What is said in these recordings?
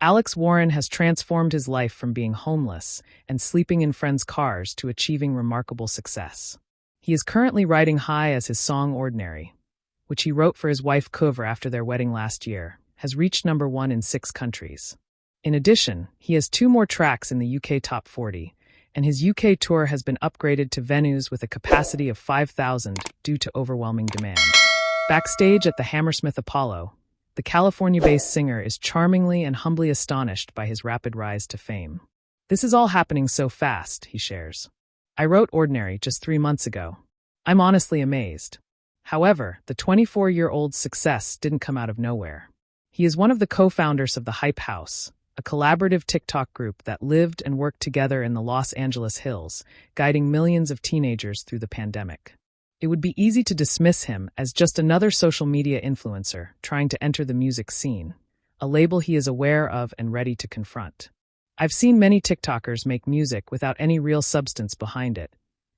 Alex Warren has transformed his life from being homeless and sleeping in friends' cars to achieving remarkable success. He is currently riding high as his song Ordinary, which he wrote for his wife Kouvr after their wedding last year, has reached #1 in 6 countries. In addition, he has 2 more tracks in the UK Top 40, and his UK tour has been upgraded to venues with a capacity of 5,000 due to overwhelming demand. Backstage at the Hammersmith Apollo, the California-based singer is charmingly and humbly astonished by his rapid rise to fame. "This is all happening so fast," he shares. "I wrote Ordinary just 3 months ago. I'm honestly amazed." However, the 24-year-old's success didn't come out of nowhere. He is one of the co-founders of the Hype House, a collaborative TikTok group that lived and worked together in the Los Angeles hills, guiding millions of teenagers through the pandemic. It would be easy to dismiss him as just another social media influencer trying to enter the music scene, a label he is aware of and ready to confront. "I've seen many TikTokers make music without any real substance behind it.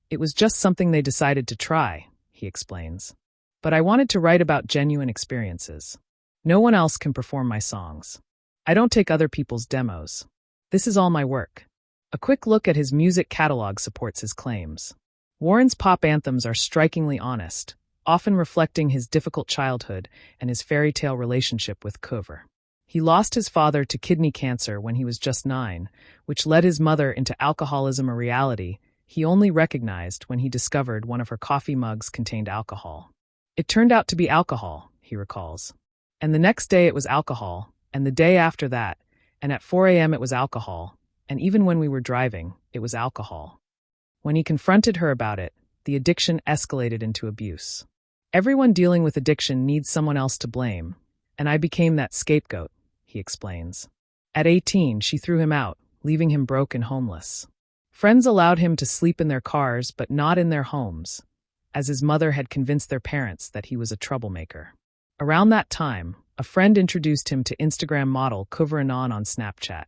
It was just something they decided to try," he explains. "But I wanted to write about genuine experiences. No one else can perform my songs. I don't take other people's demos. This is all my work." A quick look at his music catalog supports his claims. Warren's pop anthems are strikingly honest, often reflecting his difficult childhood and his fairy tale relationship with Kouvr. He lost his father to kidney cancer when he was just 9, which led his mother into alcoholism, a reality he only recognized when he discovered one of her coffee mugs contained alcohol. "It turned out to be alcohol," he recalls. "And the next day it was alcohol, and the day after that, and at 4 a.m. it was alcohol, and even when we were driving, it was alcohol." When he confronted her about it, the addiction escalated into abuse. "Everyone dealing with addiction needs someone else to blame, and I became that scapegoat," he explains. At 18, she threw him out, leaving him broke and homeless. Friends allowed him to sleep in their cars but not in their homes, as his mother had convinced their parents that he was a troublemaker. Around that time, a friend introduced him to Instagram model Kouvr on Snapchat.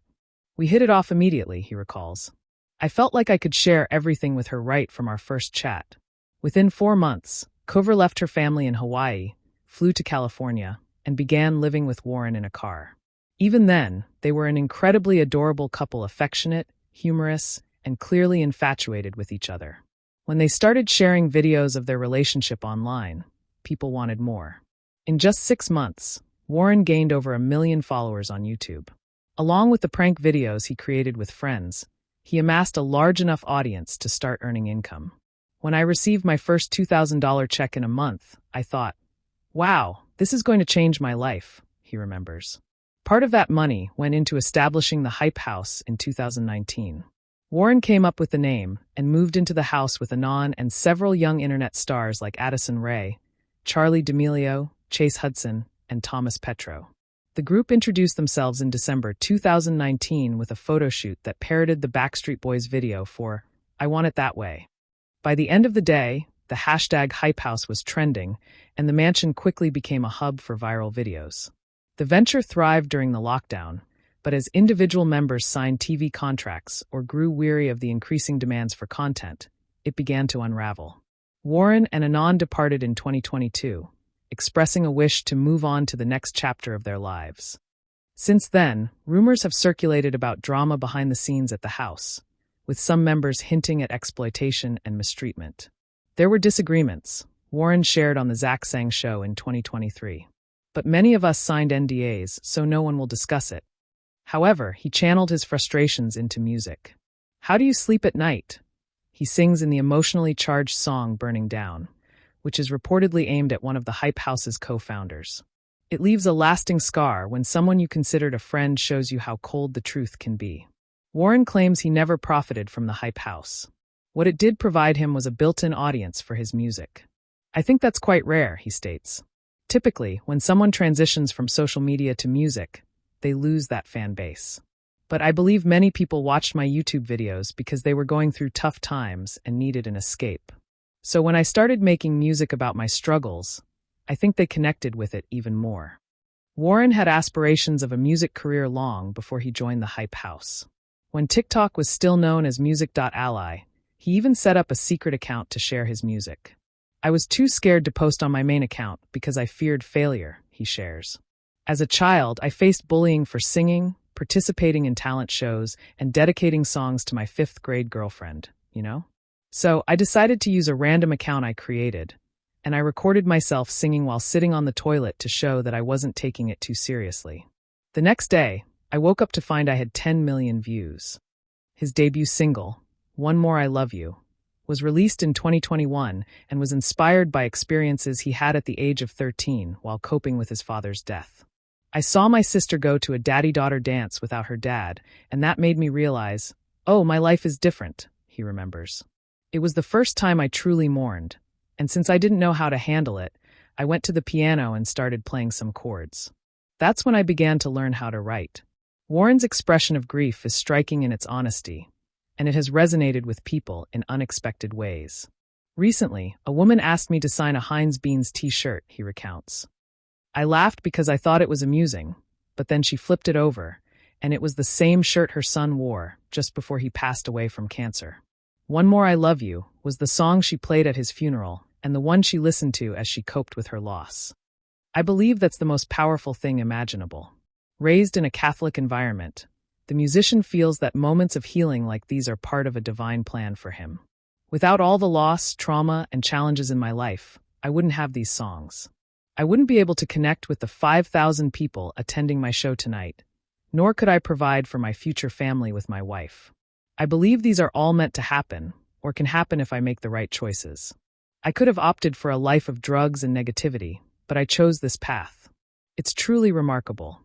"We hit it off immediately," he recalls. "I felt like I could share everything with her right from our first chat." Within 4 months, Kouvr left her family in Hawaii, flew to California, and began living with Warren in a car. Even then, they were an incredibly adorable couple, affectionate, humorous, and clearly infatuated with each other. When they started sharing videos of their relationship online, people wanted more. In just 6 months, Warren gained over 1 million followers on YouTube. Along with the prank videos he created with friends, he amassed a large enough audience to start earning income. "When I received my first $2,000 check in a month, I thought, wow, this is going to change my life," he remembers. Part of that money went into establishing the Hype House in 2019. Warren came up with the name and moved into the house with Anon and several young internet stars like Addison Rae, Charlie D'Amelio, Chase Hudson, and Thomas Petro. The group introduced themselves in December 2019 with a photo shoot that parroted the Backstreet Boys video for "I Want It That Way." By the end of the day, the hashtag Hype House was trending, and the mansion quickly became a hub for viral videos. The venture thrived during the lockdown, but as individual members signed TV contracts or grew weary of the increasing demands for content, it began to unravel. Warren and Anon departed in 2022, expressing a wish to move on to the next chapter of their lives. Since then, rumors have circulated about drama behind the scenes at the house, with some members hinting at exploitation and mistreatment. There were disagreements, Warren shared on the Zach Sang Show in 2023. But many of us signed NDAs, so no one will discuss it. However, he channeled his frustrations into music. "How do you sleep at night?" he sings in the emotionally charged song Burning Down, which is reportedly aimed at one of the Hype House's co-founders. It leaves a lasting scar when someone you considered a friend shows you how cold the truth can be. Warren claims he never profited from the Hype House. What it did provide him was a built-in audience for his music. "I think that's quite rare," he states. "Typically, when someone transitions from social media to music, they lose that fan base. But I believe many people watched my YouTube videos because they were going through tough times and needed an escape. So when I started making music about my struggles, I think they connected with it even more." Warren had aspirations of a music career long before he joined the Hype House. When TikTok was still known as music.ally, he even set up a secret account to share his music. "I was too scared to post on my main account because I feared failure," he shares. "As a child, I faced bullying for singing, participating in talent shows, and dedicating songs to my fifth-grade girlfriend, you know? So I decided to use a random account I created, and I recorded myself singing while sitting on the toilet to show that I wasn't taking it too seriously. The next day, I woke up to find I had 10 million views. His debut single, One More I Love You, was released in 2021 and was inspired by experiences he had at the age of 13 while coping with his father's death. I saw my sister go to a daddy-daughter dance without her dad, and that made me realize, oh, my life is different, he remembers. It was the first time I truly mourned, and since I didn't know how to handle it, I went to the piano and started playing some chords. That's when I began to learn how to write. Warren's expression of grief is striking in its honesty, and it has resonated with people in unexpected ways. Recently, a woman asked me to sign a Heinz Beans t-shirt, he recounts. I laughed because I thought it was amusing, but then she flipped it over, and it was the same shirt her son wore just before he passed away from cancer. One More I Love You was the song she played at his funeral and the one she listened to as she coped with her loss. I believe that's the most powerful thing imaginable. Raised in a Catholic environment, the musician feels that moments of healing like these are part of a divine plan for him. Without all the loss, trauma, and challenges in my life, I wouldn't have these songs. I wouldn't be able to connect with the 5,000 people attending my show tonight, nor could I provide for my future family with my wife. I believe these are all meant to happen, or can happen if I make the right choices. I could have opted for a life of drugs and negativity, but I chose this path. It's truly remarkable.